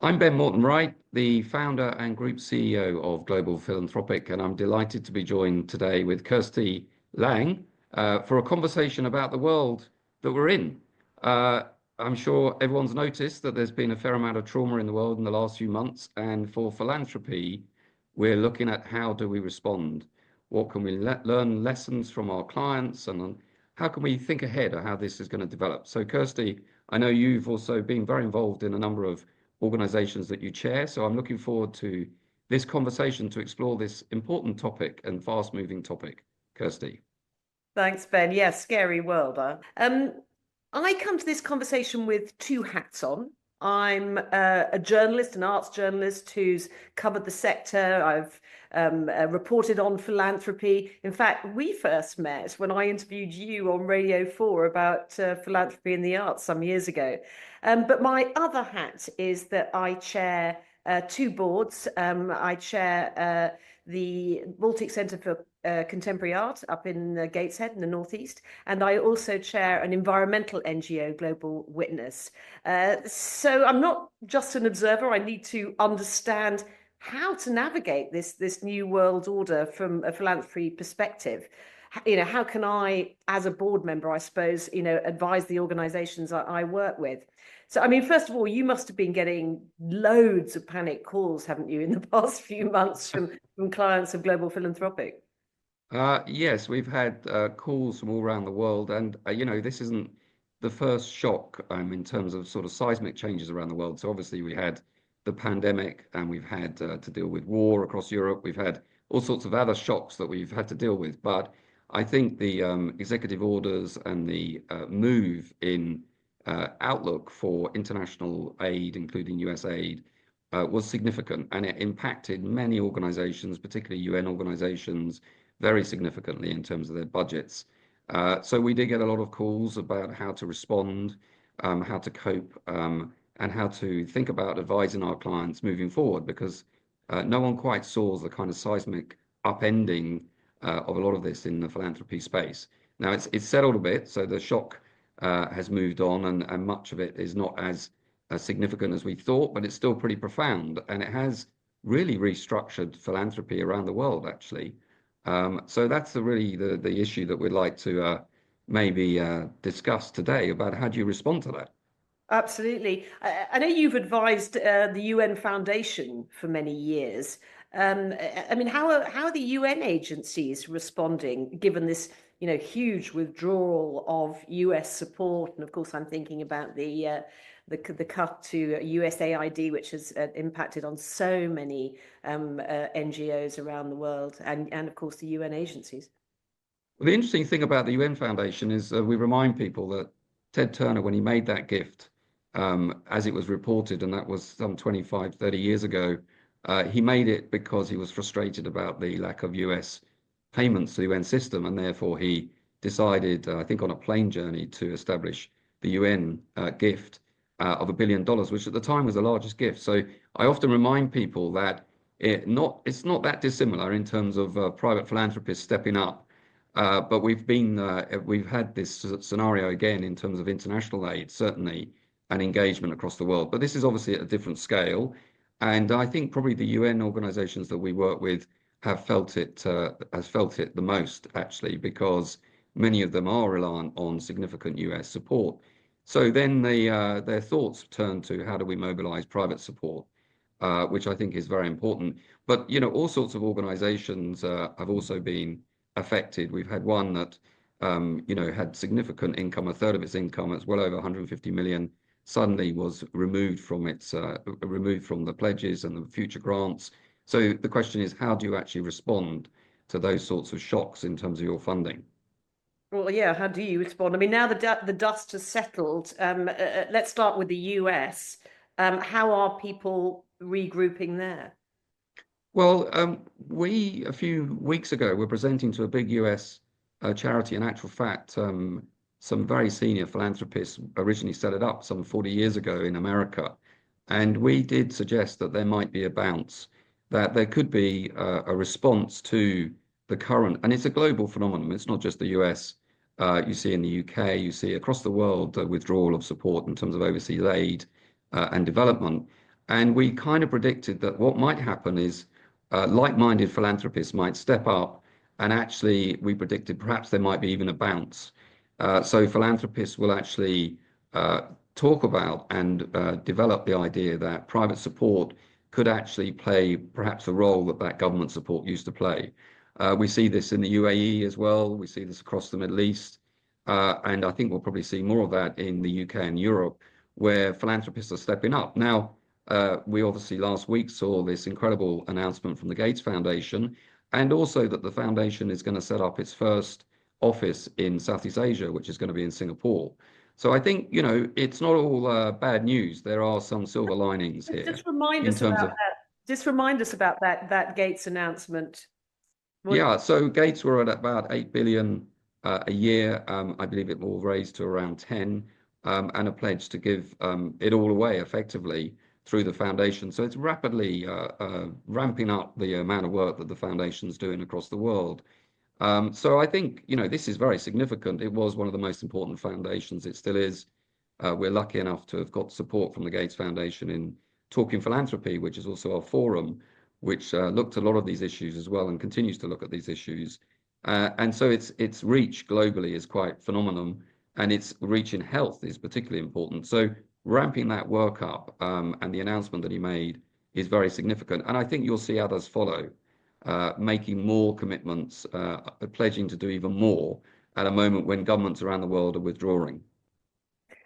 I'm Morton Wright, the founder and group CEO of Global Philanthropic, and I'm delighted to be joined today with Kirsty Lang for a conversation about the world that we're in. Uh, I'm sure everyone's noticed that there's been a fair amount of trauma in the world in the last few months, and for philanthropy, we're looking at how do we respond? What can we learn lessons from our clients, and how can we think ahead of how this is going to develop? So, Kirsty, I know you've also been very involved in a number of organizations that you chair. So I'm looking forward to this conversation to explore this important topic and fast-moving topic. Kirsty. Thanks, Ben. Yeah, scary world. I come to this conversation with two hats on. I'm a journalist, an arts journalist who's covered the sector. I've reported on philanthropy. In fact, we first met when I interviewed you on Radio 4 about philanthropy in the arts some years ago. But my other hat is that I chair two boards. I chair the Baltic Centre for Contemporary Art up in Gateshead in the northeast, and I also chair an environmental NGO, Global Witness. So I'm not just an observer. I need to understand how to navigate this new world order from a philanthropy perspective. How can I, as a board member, I suppose, advise the organizations I work with? So, I mean, first of all, you must have been getting loads of panic calls, haven't you, in the past few months from clients of Global Philanthropic? Yes, we've had calls from all around the world, and this isn't the first shock in terms of sort of seismic changes around the world. So obviously we had the pandemic, and we've had to deal with war across Europe. We've had all sorts of other shocks that we've had to deal with. But I think the executive orders and the move in outlook for international aid, including USAID, was significant, and it impacted many organizations, particularly UN organizations, very significantly in terms of their budgets. So we did get a lot of calls about how to respond, how to cope, and how to think about advising our clients moving forward, because no one quite saw the kind of seismic upending of a lot of this in the philanthropy space. Now it's settled a bit, so the shock has moved on, and much of it is not as significant as we thought, but it's still pretty profound, and it has really restructured philanthropy around the world, actually. So that's really the issue that we'd like to maybe discuss today, about how do you respond to that? Absolutely. I know you've advised the UN Foundation for many years. I mean, how are the UN agencies responding, given this, huge withdrawal of US support? And of course, I'm thinking about the cut to USAID, which has impacted on so many NGOs around the world, and of course the UN agencies. Well, the interesting thing about the UN Foundation is we remind people that Ted Turner, when he made that gift, as it was reported, and that was some 25, 30 years ago, he made it because he was frustrated about the lack of US payments to the UN system, and therefore he decided, I think on a plane journey, to establish the UN gift of $1 billion, which at the time was the largest gift. So I often remind people that it's not that dissimilar in terms of private philanthropists stepping up. But we've had this scenario again in terms of international aid, certainly, and engagement across the world. But this is obviously at a different scale. And I think probably the UN organizations that we work with have felt it the most, actually, because many of them are reliant on significant US support. So then their thoughts turn to how do we mobilize private support, which I think is very important. But, all sorts of organizations have also been affected. We've had one that, had significant income, a third of its income, it's well over 150 million, suddenly was removed from the pledges and the future grants. So the question is, how do you actually respond to those sorts of shocks in terms of your funding? Well, yeah, how do you respond? I mean, now the dust has settled. Let's start with the US. How are people regrouping there? Well, we, a few weeks ago, were presenting to a big US charity. In actual fact, some very senior philanthropists originally set it up some 40 years ago in America. And we did suggest that there might be a bounce, that there could be a response to the current, and it's a global phenomenon. It's not just the US. You see in the UK, you see across the world, the withdrawal of support in terms of overseas aid and development. And we kind of predicted that what might happen is like-minded philanthropists might step up, and actually we predicted perhaps there might be even a bounce. So philanthropists will actually talk about and develop the idea that private support could actually play perhaps a role that government support used to play. We see this in the UAE as well. We see this across the Middle East. And I think we'll probably see more of that in the UK and Europe, where philanthropists are stepping up. Now, we obviously last week saw this incredible announcement from the Gates Foundation, and also that the foundation is going to set up its first office in Southeast Asia, which is going to be in Singapore. So I think, it's not all bad news. There are some silver linings here Just remind in us terms about of. that. Just remind us about that Gates announcement. Yeah, so Gates were at about 8 billion a year. I believe it will raise to around 10, and a pledge to give it all away effectively through the foundation. So it's rapidly ramping up the amount of work that the foundation's doing across the world. So I think, this is very significant. It was one of the most important foundations. It still is. We're lucky enough to have got support from the Gates Foundation in Talking Philanthropy, which is also our forum, which looked at a lot of these issues as well and continues to look at these issues. And so its reach globally is quite phenomenal, and its reach in health is particularly important. So ramping that work up, and the announcement that he made is very significant. And I think you'll see others follow, making more commitments, pledging to do even more at a moment when governments around the world are withdrawing.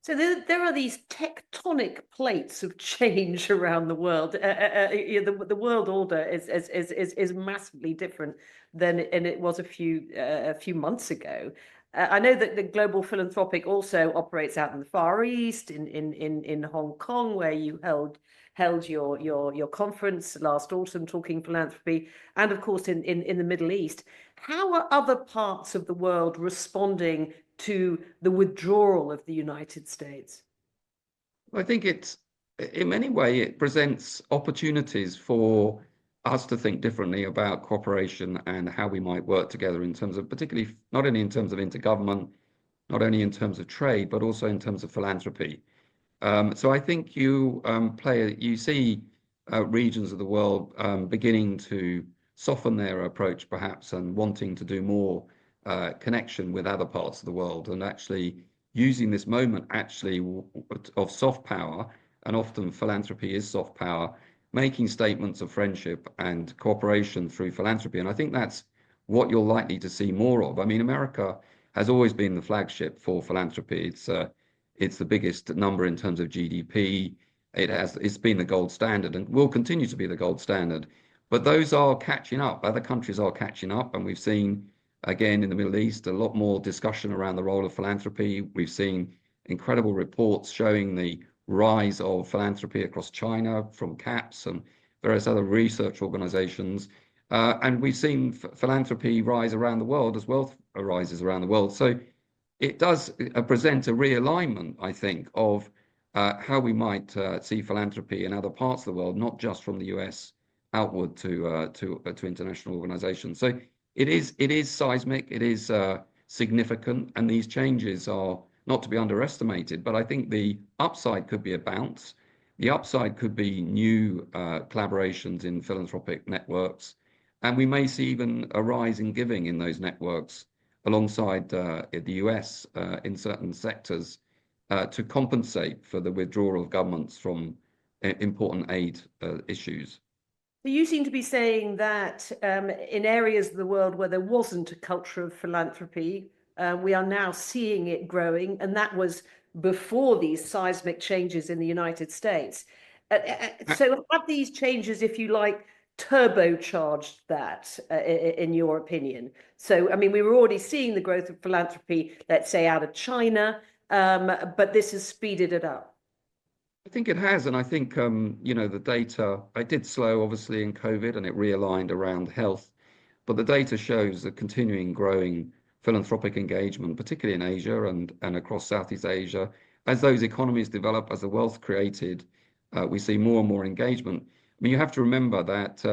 So there are these tectonic plates of change around the world. The world order is massively different than it was a few months ago. I know that the Global Philanthropic also operates out in the Far East, in Hong Kong, where you held your conference last autumn, Talking Philanthropy, and of course in the Middle East. How are other parts of the world responding to the withdrawal of the United States? I think in many ways, it presents opportunities for us to think differently about cooperation and how we might work together in terms of, particularly not only in terms of intergovernment, not only in terms of trade, but also in terms of philanthropy. So I think you see regions of the world beginning to soften their approach perhaps, and wanting to do more connection with other parts of the world, and actually using this moment actually of soft power, and often philanthropy is soft power, making statements of friendship and cooperation through philanthropy. And I think that's what you're likely to see more of. I mean, America has always been the flagship for philanthropy. It's the biggest number in terms of GDP. It's been the gold standard and will continue to be the gold standard. But those are catching up. Other countries are catching up, and we've seen, again, in the Middle East, a lot more discussion around the role of philanthropy. We've seen incredible reports showing the rise of philanthropy across China from CAPS and various other research organizations. And we've seen philanthropy rise around the world as wealth arises around the world. So it does present a realignment, I think, of how we might see philanthropy in other parts of the world, not just from the US outward to international organizations. So it is seismic, it is significant, and these changes are not to be underestimated. But I think the upside could be a bounce. The upside could be new collaborations in philanthropic networks, and we may see even a rise in giving in those networks alongside the US in certain sectors to compensate for the withdrawal of governments from important aid issues. You seem to be saying that in areas of the world where there wasn't a culture of philanthropy, we are now seeing it growing, and that was before these seismic changes in the United States. So have these changes, if you like, turbocharged that, in your opinion? So, I mean, we were already seeing the growth of philanthropy, let's say, out of China, but this has speeded it up. I think it has, and I think the data, it did slow obviously in COVID, and it realigned around health, but the data shows a continuing growing philanthropic engagement, particularly in Asia and across Southeast Asia. As those economies develop, as the wealth created, we see more and more engagement. I mean, you have to remember that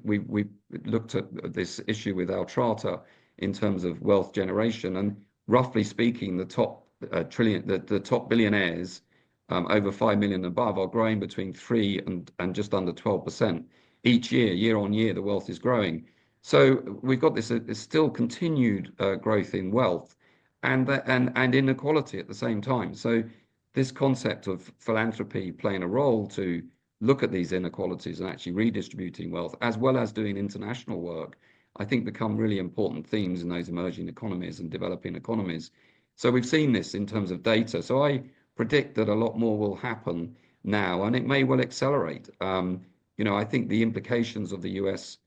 we looked at this issue with our charter in terms of wealth generation, and roughly speaking, the top top billionaires over 5 million above are growing between 3 and just under 12% each year on year. The wealth is growing. So we've got this still continued growth in wealth and inequality at the same time. So this concept of philanthropy playing a role to look at these inequalities and actually redistributing wealth, as well as doing international work, I think become really important themes in those emerging economies and developing economies. So we've seen this in terms of data. So I predict that a lot more will happen now, and it may well accelerate. I think the implications of the US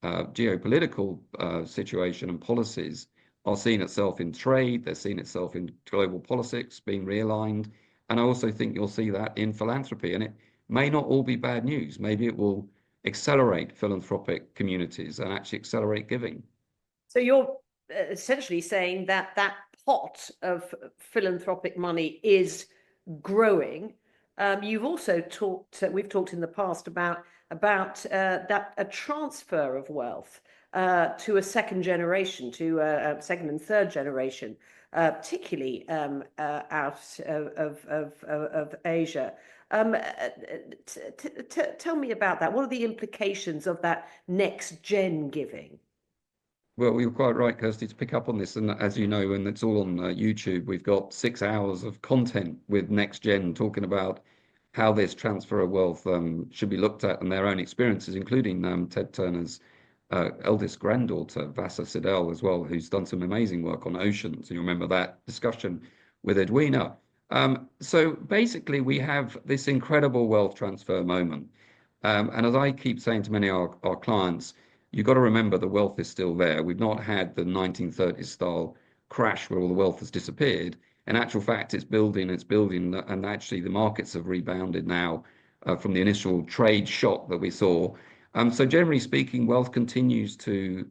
geopolitical situation and policies are seeing itself in trade. They're seeing itself in global politics being realigned. And I also think you'll see that in philanthropy. And it may not all be bad news. Maybe it will accelerate philanthropic communities and actually accelerate giving. So you're essentially saying that that pot of philanthropic money is growing. You've also we've talked in the past about that a transfer of wealth to a second generation, to a second and third generation, particularly out of Asia. Tell me about that. What are the implications of that next gen giving? Well, you're quite right, Kirsty, to pick up on this. And as you know, and it's all on YouTube, we've got 6 hours of content with Next Gen talking about how this transfer of wealth should be looked at and their own experiences, including Ted Turner's eldest granddaughter, Vasa Sidel, as well, who's done some amazing work on oceans. You remember that discussion with Edwina. So basically, we have this incredible wealth transfer moment. And as I keep saying to many of our clients, you've got to remember the wealth is still there. We've not had the 1930s style crash where all the wealth has disappeared. In actual fact, it's building, and actually the markets have rebounded now from the initial trade shock that we saw. So generally speaking, wealth continues to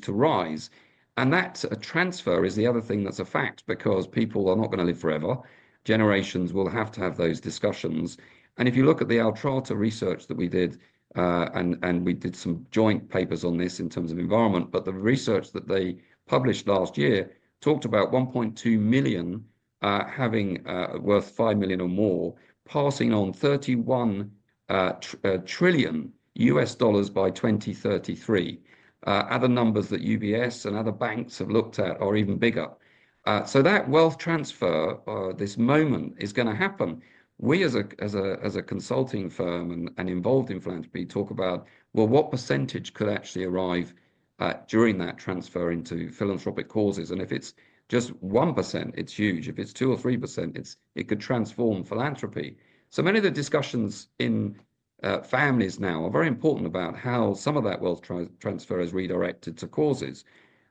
rise. And that transfer is the other thing that's a fact, because people are not going to live forever. Generations will have to have those discussions. And if you look at the Altrata research that we did, and we did some joint papers on this in terms of environment, but the research that they published last year talked about 1.2 million having worth 5 million or more, passing on 31 trillion US dollars by 2033. Other numbers that UBS and other banks have looked at are even bigger. So that wealth transfer, this moment, is going to happen. We as a consulting firm and involved in philanthropy talk about, well, what percentage could actually arrive during that transfer into philanthropic causes? And if it's just 1%, it's huge. If it's 2 or 3%, it could transform philanthropy. So many of the discussions in families now are very important about how some of that wealth transfer is redirected to causes.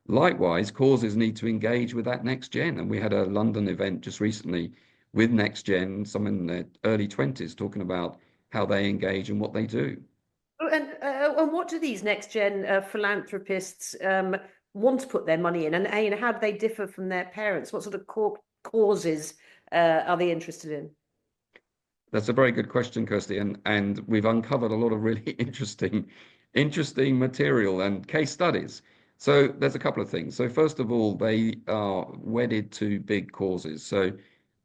Likewise, causes need to engage with that next gen. And we had a London event just recently with Next Gen, some in their early 20s, talking about how they engage and what they do. And what do these Next Gen philanthropists want to put their money in? And how do they differ from their parents? What sort of causes are they interested in? That's a very good question, Kirsty. And we've uncovered a lot of really interesting material and case studies. So there's a couple of things. So first of all, they are wedded to big causes. So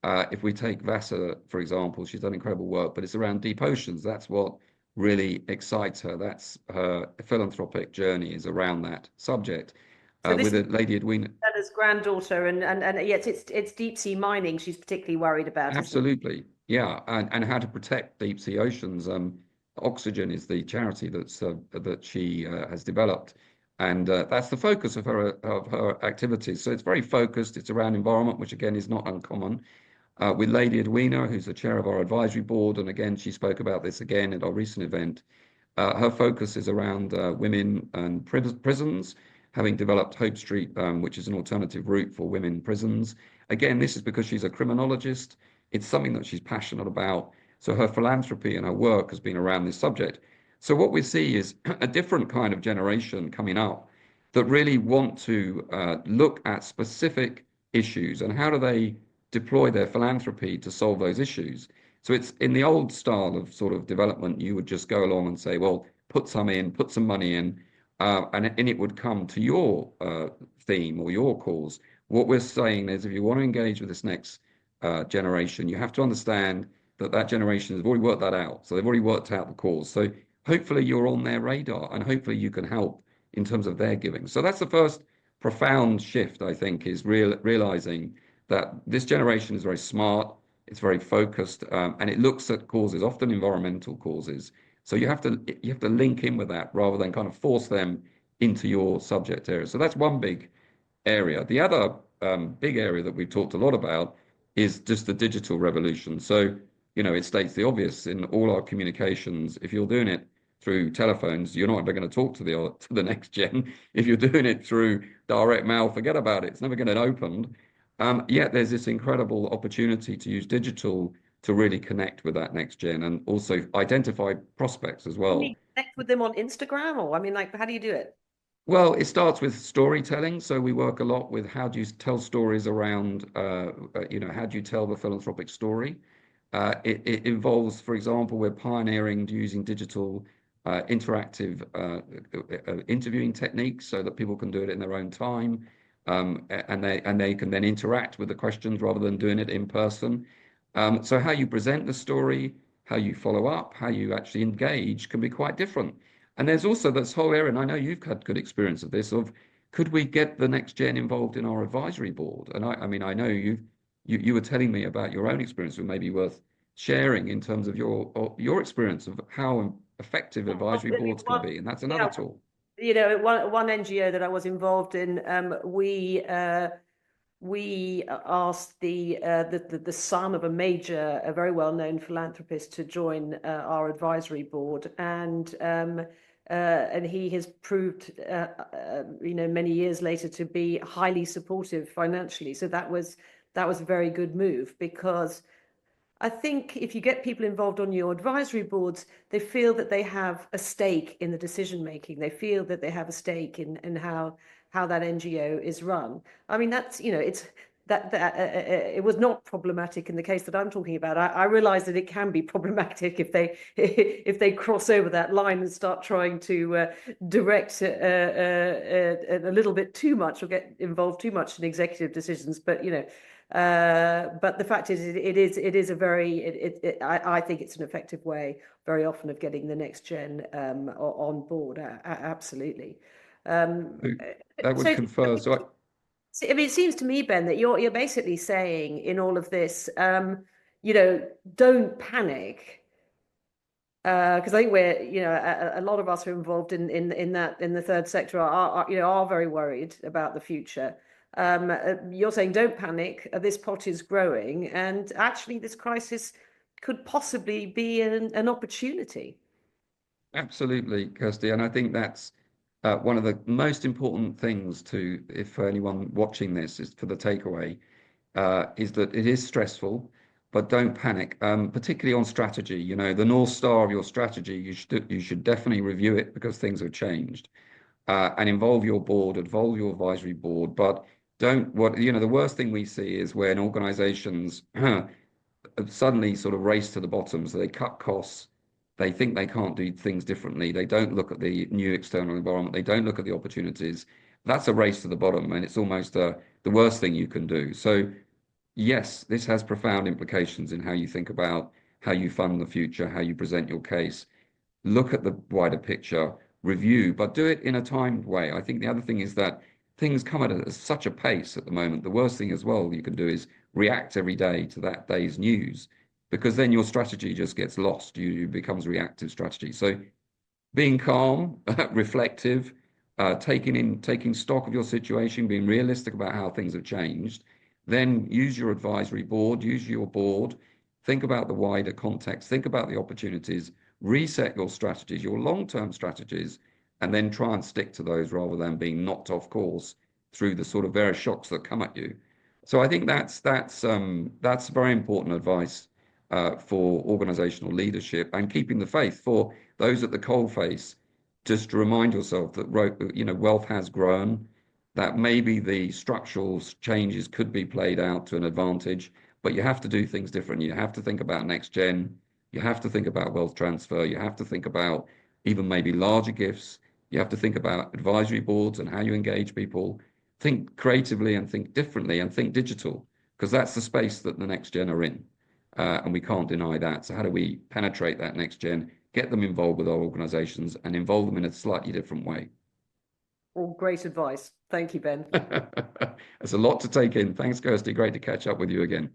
if we take Vasa, for example, she's done incredible work, but it's around deep oceans. That's what really excites her. That's her philanthropic journey, is around that subject. So with a lady Edwina. As granddaughter, and yes, it's deep sea mining she's particularly worried about. Absolutely, yeah, and how to protect deep sea oceans. Oxygen is the charity that she has developed, and that's the focus of her activities. So it's very focused. It's around environment, which again is not uncommon. With Lady Edwina, who's the chair of our advisory board, and again she spoke about this again at our recent event. Her focus is around women and prisons, having developed Hope Street, which is an alternative route for women in prisons. Again, this is because she's a criminologist. It's something that she's passionate about. So her philanthropy and her work has been around this subject. So what we see is a different kind of generation coming up that really want to look at specific issues and how do they deploy their philanthropy to solve those issues. So it's in the old style of sort of development, you would just go along and say, well, put some money in, and it would come to your theme or your cause. What we're saying is, if you want to engage with this next generation, you have to understand that generation has already worked that out. So they've already worked out the cause. So hopefully you're on their radar, and hopefully you can help in terms of their giving. So that's the first profound shift, I think, is realizing that this generation is very smart, it's very focused, and it looks at causes, often environmental causes. So you have to link in with that rather than kind of force them into your subject area. So that's one big area. The other big area that we've talked a lot about is just the digital revolution. So, it states the obvious in all our communications. If you're doing it through telephones, you're not ever going to talk to the next gen. If you're doing it through direct mail, forget about it. It's never going to get opened. Yet there's this incredible opportunity to use digital to really connect with that next gen and also identify prospects as You well. mean connect with them on Instagram, or I mean, like, how do you do it? Well, it starts with storytelling. So we work a lot with how do you tell stories around, how do you tell the philanthropic story? It involves, for example, we're pioneering using digital interactive interviewing techniques so that people can do it in their own time, and they can then interact with the questions rather than doing it in person. So how you present the story, how you follow up, how you actually engage can be quite different. And there's also this whole area, and I know you've had good experience of this, of could we get the next gen involved in our advisory board? And I mean, I know you were telling me about your own experience, which may be worth sharing in terms of your experience of how effective advisory boards can be, and that's another Yeah, tool. one NGO that I was involved in, we asked the son of a very well-known philanthropist to join our advisory board, and he has proved, many years later to be highly supportive financially. So that was a very good move, because I think if you get people involved on your advisory boards, they feel that they have a stake in the decision making. They feel that they have a stake in how that NGO is run. I mean, that's, it's that it was not problematic in the case that I'm talking about. I realize that it can be problematic if they cross over that line and start trying to direct a little bit too much or get involved too much in executive decisions. But but the fact is, it is a very, I think it's an effective way very often of getting the next gen on board. Absolutely. Um, That would so confer. I mean, it seems to me, Ben, that you're basically saying in all of this, don't panic, because I think we're, a lot of us who are involved in the third sector are very worried about the future. You're saying don't panic. This pot is growing, and actually, this crisis could possibly be an opportunity. Absolutely, Kirsty. And I think that's one of the most important things if for anyone watching this, is for the takeaway, is that it is stressful, but don't panic, particularly on strategy. The North Star of your strategy, you should definitely review it because things have changed, and involve your board, involve your advisory board. But the worst thing we see is when organizations suddenly sort of race to the bottom. So they cut costs. They think they can't do things differently. They don't look at the new external environment. They don't look at the opportunities. That's a race to the bottom, and it's almost the worst thing you can do. So yes, this has profound implications in how you think about how you fund the future, how you present your case. Look at the wider picture, review, but do it in a timed way. I think the other thing is that things come at such a pace at the moment. The worst thing as well you can do is react every day to that day's news, because then your strategy just gets lost. You becomes reactive strategy. So being calm, reflective, taking stock of your situation, being realistic about how things have changed, then use your advisory board, use your board, think about the wider context, think about the opportunities, reset your strategies, your long-term strategies, and then try and stick to those rather than being knocked off course through the sort of various shocks that come at you. So I think that's very important advice for organizational leadership, and keeping the faith for those at the coalface. Just to remind yourself that wealth has grown, that maybe the structural changes could be played out to an advantage, but you have to do things different. You have to think about next gen. You have to think about wealth transfer. You have to think about even maybe larger gifts. You have to think about advisory boards and how you engage people. Think creatively and think differently and think digital, because that's the space that the next gen are in. and we can't deny that. So how do we penetrate that next gen, get them involved with our organizations, and involve them in a slightly different way? All great advice. Thank you, Ben. There's a lot to take in. Thanks, Kirsty. Great to catch up with you again.